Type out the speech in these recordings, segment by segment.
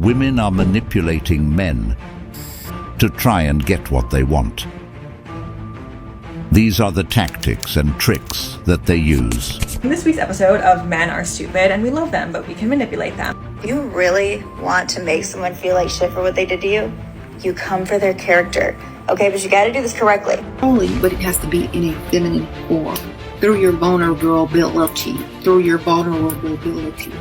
women are manipulating men to try and get what they want. These are the tactics and tricks that they use. In this week's episode of Men Are Stupid and We Love Them, but we can manipulate them. You really want to make someone feel like shit for what they did to you? You come for their character. Okay, but you gotta do this correctly. Only, but it has to be in a feminine form. Through your vulnerability. Through your vulnerability.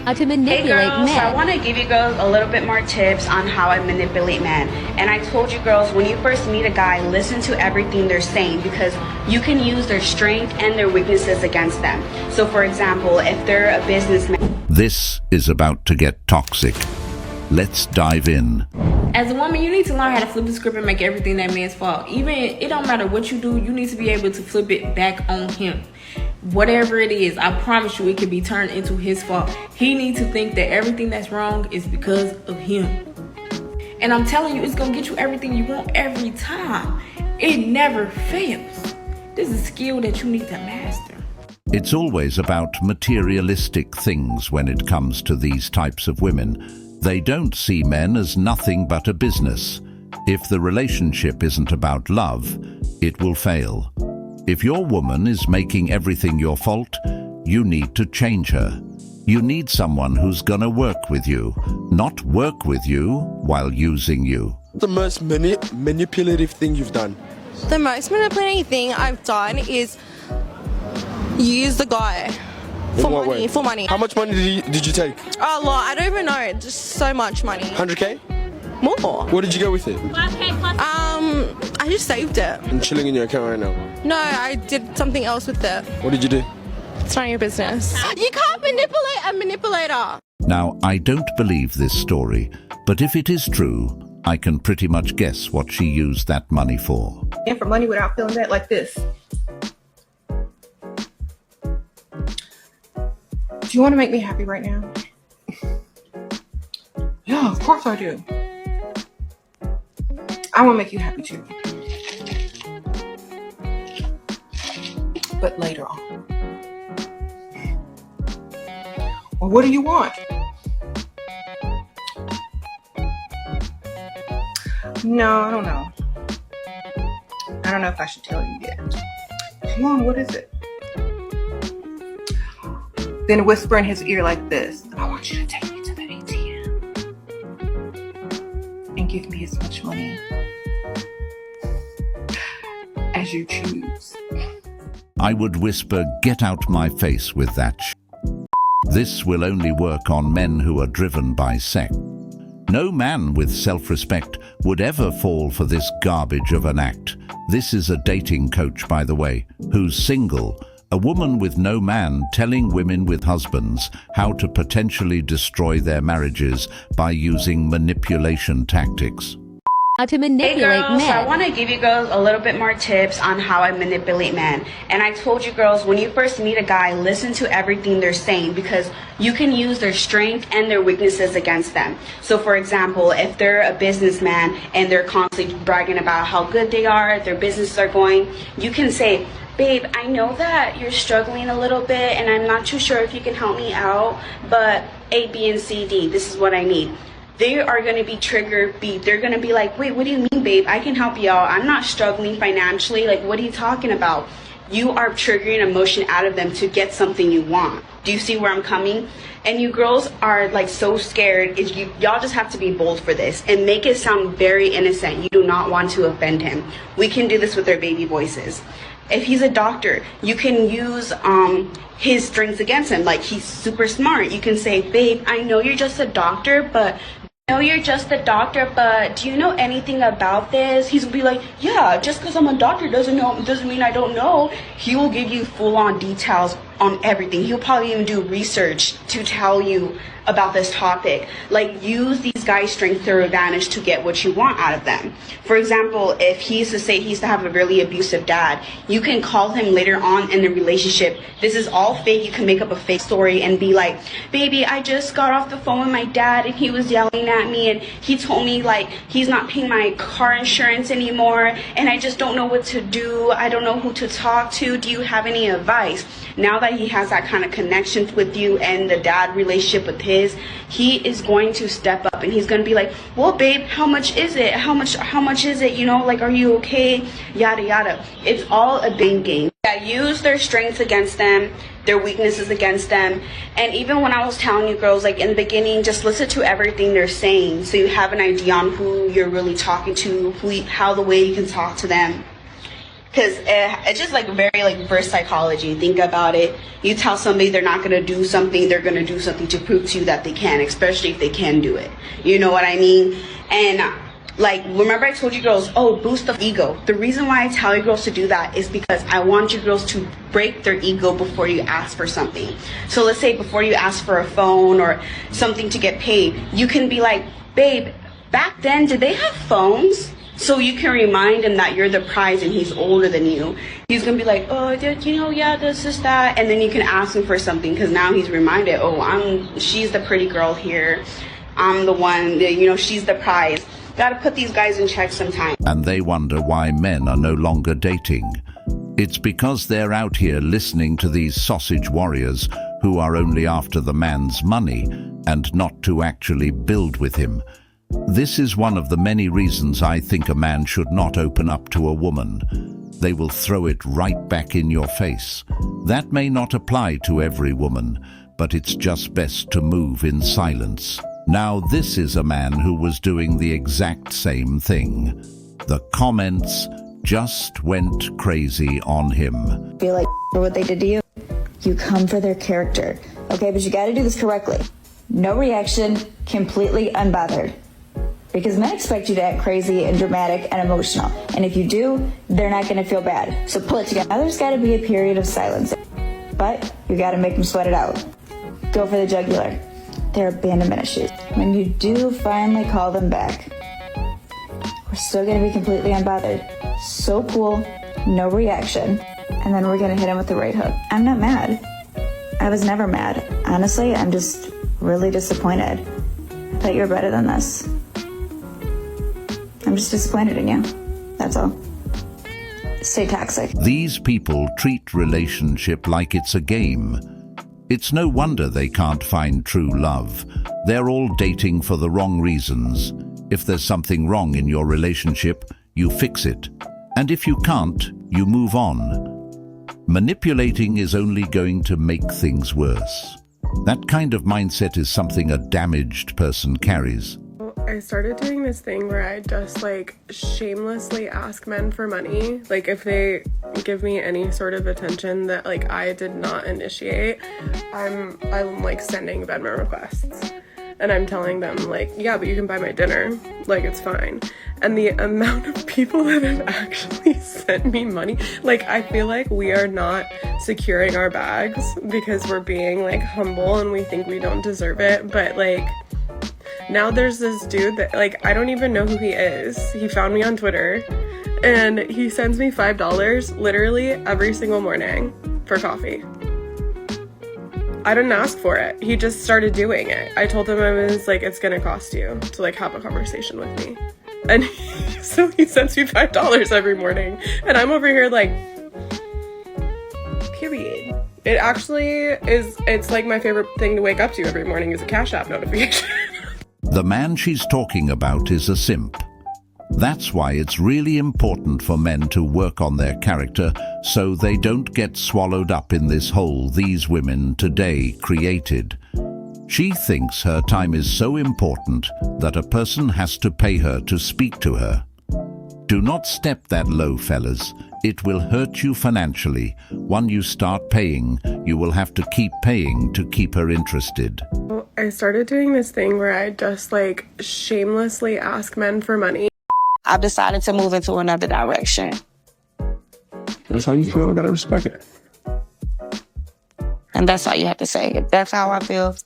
To manipulate girls, men. I want to give you girls a little bit more tips on how I manipulate men. And I told you girls, when you first meet a guy, listen to everything they're saying because you can use their strength and their weaknesses against them. So for example, if they're a businessman. This is about to get toxic. Let's dive in. As a woman, you need to learn how to flip the script and make everything that man's fault. Even, it don't matter what you do, you need to be able to flip it back on him. Whatever it is, I promise you it can be turned into his fault. He needs to think that everything that's wrong is because of him. And I'm telling you, it's gonna get you everything you want every time. It never fails. This is a skill that you need to master. It's always about materialistic things when it comes to these types of women. They don't see men as nothing but a business. If the relationship isn't about love, it will fail. If your woman is making everything your fault, you need to change her. You need someone who's gonna work with you, not work with you while using you. The most manipulative thing you've done? The most manipulating thing I've done is use the guy for money. For money. How much money did you take? A lot. I don't even know. Just so much money. 100K? More. What did you go with it? I just saved it. And chilling in your account right now? No, I did something else with it. What did you do? It's none of your business. You can't manipulate a manipulator. Now, I don't believe this story, but if it is true, I can pretty much guess what she used that money for. And for money without feeling that, like this. Do you want to make me happy right now? Yeah, of course I do. I want to make you happy too. But later on. Well, what do you want? No, I don't know. I don't know if I should tell you yet. Come on, what is it? Then whisper in his ear like this. I want you to take me to the ATM and give me as much money as you choose. I would whisper, "Get out my face with that This will only work on men who are driven by sex. No man with self-respect would ever fall for this garbage of an act. This is a dating coach, by the way, who's single. A woman with no man telling women with husbands how to potentially destroy their marriages by using manipulation tactics. To manipulate girls, men. I want to give you girls a little bit more tips on how I manipulate men. And I told you girls, when you first meet a guy, listen to everything they're saying because you can use their strength and their weaknesses against them. So for example, if they're a businessman and they're constantly bragging about how good they are, their businesses are going, you can say, "Babe, I know that you're struggling a little bit and I'm not too sure if you can help me out, but A, B, and C, D, this is what I need." They are going to be triggered. They're going to be like, "Wait, what do you mean, babe? I can help you out. I'm not struggling financially. Like, what are you talking about?" You are triggering emotion out of them to get something you want. Do you see where I'm coming? And you girls are like so scared. Y'all just have to be bold for this and make it sound very innocent. You do not want to offend him. We can do this with our baby voices. If he's a doctor, you can use his strengths against him. Like, he's super smart. You can say, "Babe, I know you're just a doctor, but do you know anything about this?" He's gonna be like, "Yeah, just because I'm a doctor doesn't mean I don't know." He will give you full-on details on everything. He'll probably even do research to tell you about this topic. Like, use these guys' strength to their advantage to get what you want out of them. For example, if he used to say he used to have a really abusive dad, you can call him later on in the relationship. This is all fake. You can make up a fake story and be like, "Baby, I just got off the phone with my dad and he was yelling at me and he told me like he's not paying my car insurance anymore and I just don't know what to do. I don't know who to talk to. Do you have any advice?" Now that he has that kind of connection with you and the dad relationship with his, he is going to step up and he's going to be like, well, babe, how much is it? How much is it? You know, like, are you okay? Yada, yada. It's all a big game. Yeah, use their strengths against them, their weaknesses against them. And even when I was telling you girls, like in the beginning, just listen to everything they're saying so you have an idea on who you're really talking to, how the way you can talk to them. Because it's just like very like reverse psychology. Think about it. You tell somebody they're not going to do something, they're going to do something to prove to you that they can, especially if they can do it. You know what I mean? And like, remember I told you girls, oh, boost the ego. The reason why I tell you girls to do that is because I want you girls to break their ego before you ask for something. So let's say before you ask for a phone or something to get paid, you can be like, babe, back then, did they have phones? So you can remind him that you're the prize and he's older than you. He's going to be like, oh, you know, yeah, this, that. And then you can ask him for something because now he's reminded, oh, she's the pretty girl here. I'm the one, you know, she's the prize. Got to put these guys in check sometime. And they wonder why men are no longer dating. It's because they're out here listening to these sausage warriors who are only after the man's money and not to actually build with him. This is one of the many reasons I think a man should not open up to a woman. They will throw it right back in your face. That may not apply to every woman, but it's just best to move in silence. Now this is a man who was doing the exact same thing. The comments just went crazy on him. Feel like for what they did to you? You come for their character. Okay, but you gotta do this correctly. No reaction, completely unbothered. Because men expect you to act crazy and dramatic and emotional. And if you do, they're not going to feel bad. So pull it together. Now there's got to be a period of silence. But you got to make them sweat it out. Go for the jugular. They're abandonment issues. When you do finally call them back, we're still going to be completely unbothered. So cool, no reaction. And then we're going to hit him with the right hook. I'm not mad. I was never mad. Honestly, I'm just really disappointed. I thought you were better than this. I'm just disappointed in you. That's all. Stay toxic. These people treat relationship like it's a game. It's no wonder they can't find true love. They're all dating for the wrong reasons. If there's something wrong in your relationship, you fix it. And if you can't, you move on. Manipulating is only going to make things worse. That kind of mindset is something a damaged person carries. I started doing this thing where I just like shamelessly ask men for money. Like if they give me any sort of attention that like I did not initiate, I'm like sending Venmo requests. And I'm telling them like, yeah, but you can buy my dinner. Like it's fine. And the amount of people that have actually sent me money, like I feel like we are not securing our bags because we're being like humble and we think we don't deserve it. But like, now there's this dude that, like, I don't even know who he is. He found me on Twitter, and he sends me $5 literally every single morning for coffee. I didn't ask for it. He just started doing it. I told him I was like, it's gonna cost you to, like, have a conversation with me. And so he sends me $5 every morning, and I'm over here like, period. It actually is, it's like my favorite thing to wake up to every morning is a Cash App notification. The man she's talking about is a simp. That's why it's really important for men to work on their character so they don't get swallowed up in this hole these women today created. She thinks her time is so important that a person has to pay her to speak to her. Do not step that low, fellas. It will hurt you financially. When you start paying, you will have to keep paying to keep her interested. I started doing this thing where I just like shamelessly ask men for money. I've decided to move into another direction. That's how you feel. I gotta respect it. And that's all you have to say. If that's how I feel,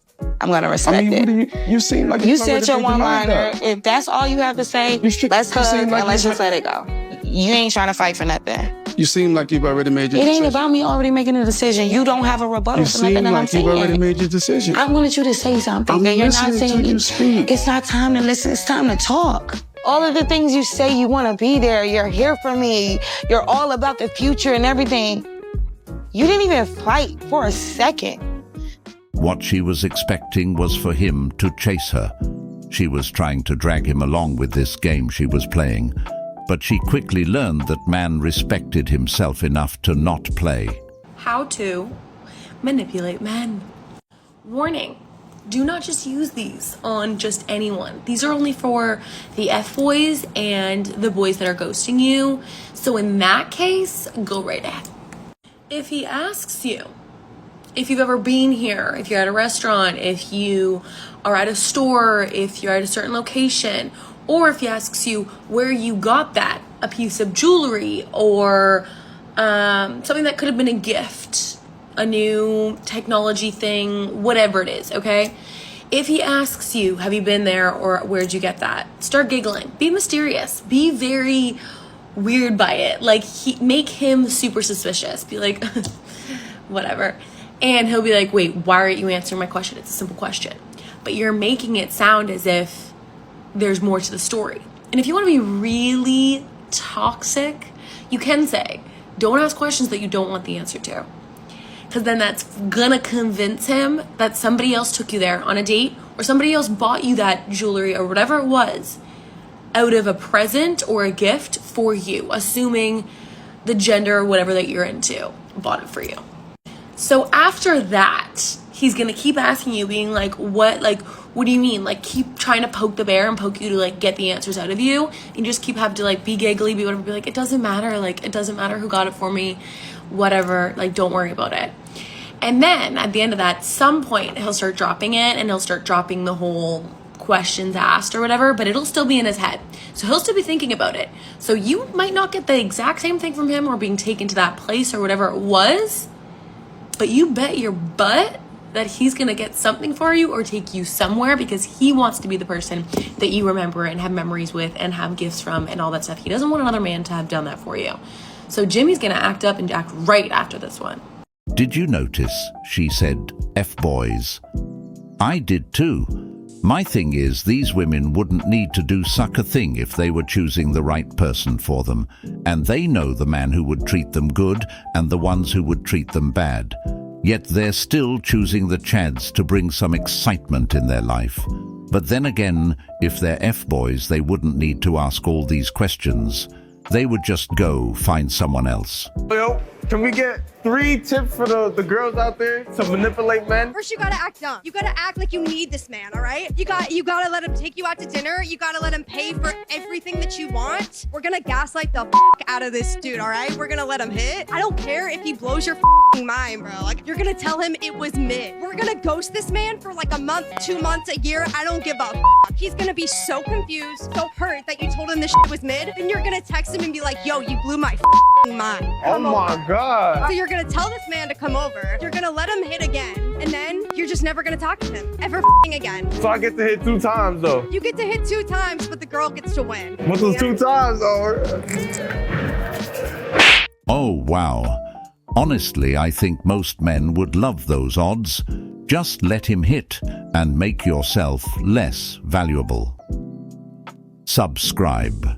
I'm gonna respect it. You seem like you said your one-liner. If that's all you have to say, let's hug and let's just let it go. You ain't trying to fight for nothing. You seem like you've already made your decision. It ain't about me already making a decision. You don't have a rebuttal for nothing that I'm saying. You seem like you've already made your decision. I wanted you to say something. I'm you're not listening saying to you speak. It's not time to listen. It's time to talk. All of the things you say you want to be there. You're here for me. You're all about the future and everything. You didn't even fight for a second. What she was expecting was for him to chase her. She was trying to drag him along with this game she was playing, but she quickly learned that man respected himself enough to not play. How to manipulate men. Warning, do not just use these on just anyone. These are only for the F-boys and the boys that are ghosting you. So in that case, go right ahead. If he asks you if you've ever been here, if you're at a restaurant, if you are at a store, if you're at a certain location, or if he asks you where you got that, a piece of jewelry or something that could have been a gift, a new technology thing, whatever it is, okay? If he asks you, have you been there or where'd you get that? Start giggling. Be mysterious. Be very weird by it. Like, make him super suspicious. Be like, whatever. And he'll be like, wait, why aren't you answering my question? It's a simple question. But you're making it sound as if there's more to the story. And if you want to be really toxic, you can say, don't ask questions that you don't want the answer to. Because then that's gonna convince him that somebody else took you there on a date or somebody else bought you that jewelry or whatever it was out of a present or a gift for you, assuming the gender or whatever that you're into bought it for you. So after that, he's gonna keep asking you, being like, what do you mean? Like, keep trying to poke the bear and poke you to like get the answers out of you. And you just keep having to like be giggly, be whatever, be like, it doesn't matter. Like, it doesn't matter who got it for me, whatever, like, don't worry about it. And then at the end of that, some point he'll start dropping it and he'll start dropping the whole questions asked or whatever, but it'll still be in his head. So he'll still be thinking about it. So you might not get the exact same thing from him or being taken to that place or whatever it was, but you bet your butt that he's gonna get something for you or take you somewhere because he wants to be the person that you remember and have memories with and have gifts from and all that stuff. He doesn't want another man to have done that for you. So Jimmy's gonna act up and act right after this one. Did you notice she said F-boys? I did too. My thing is, these women wouldn't need to do such a thing if they were choosing the right person for them, and they know the man who would treat them good and the ones who would treat them bad. Yet they're still choosing the chads to bring some excitement in their life. But then again, if they're F-boys, they wouldn't need to ask all these questions. They would just go find someone else. Yo, can we get 3 tips for the girls out there to manipulate men? First, you gotta act dumb. You gotta act like you need this man, all right? You gotta let him take you out to dinner. You gotta let him pay for everything that you want. We're gonna gaslight the out of this dude, all right? We're gonna let him hit. I don't care if he blows your mind, bro. Like, you're gonna tell him it was mid. We're gonna ghost this man for like a month, 2 months, a year. I don't give a He's gonna be so confused, so hurt that you told him this was mid. Then you're gonna text him and be like, yo, you blew my mind. Oh my God. So you're gonna tell this man to come over. You're gonna let him hit again. And then you're just never gonna talk to him ever again. So I get to hit 2 times though. You get to hit 2 times, but the girl gets to win. What's those 2 times though? Oh, wow. Honestly, I think most men would love those odds. Just let him hit and make yourself less valuable. Subscribe.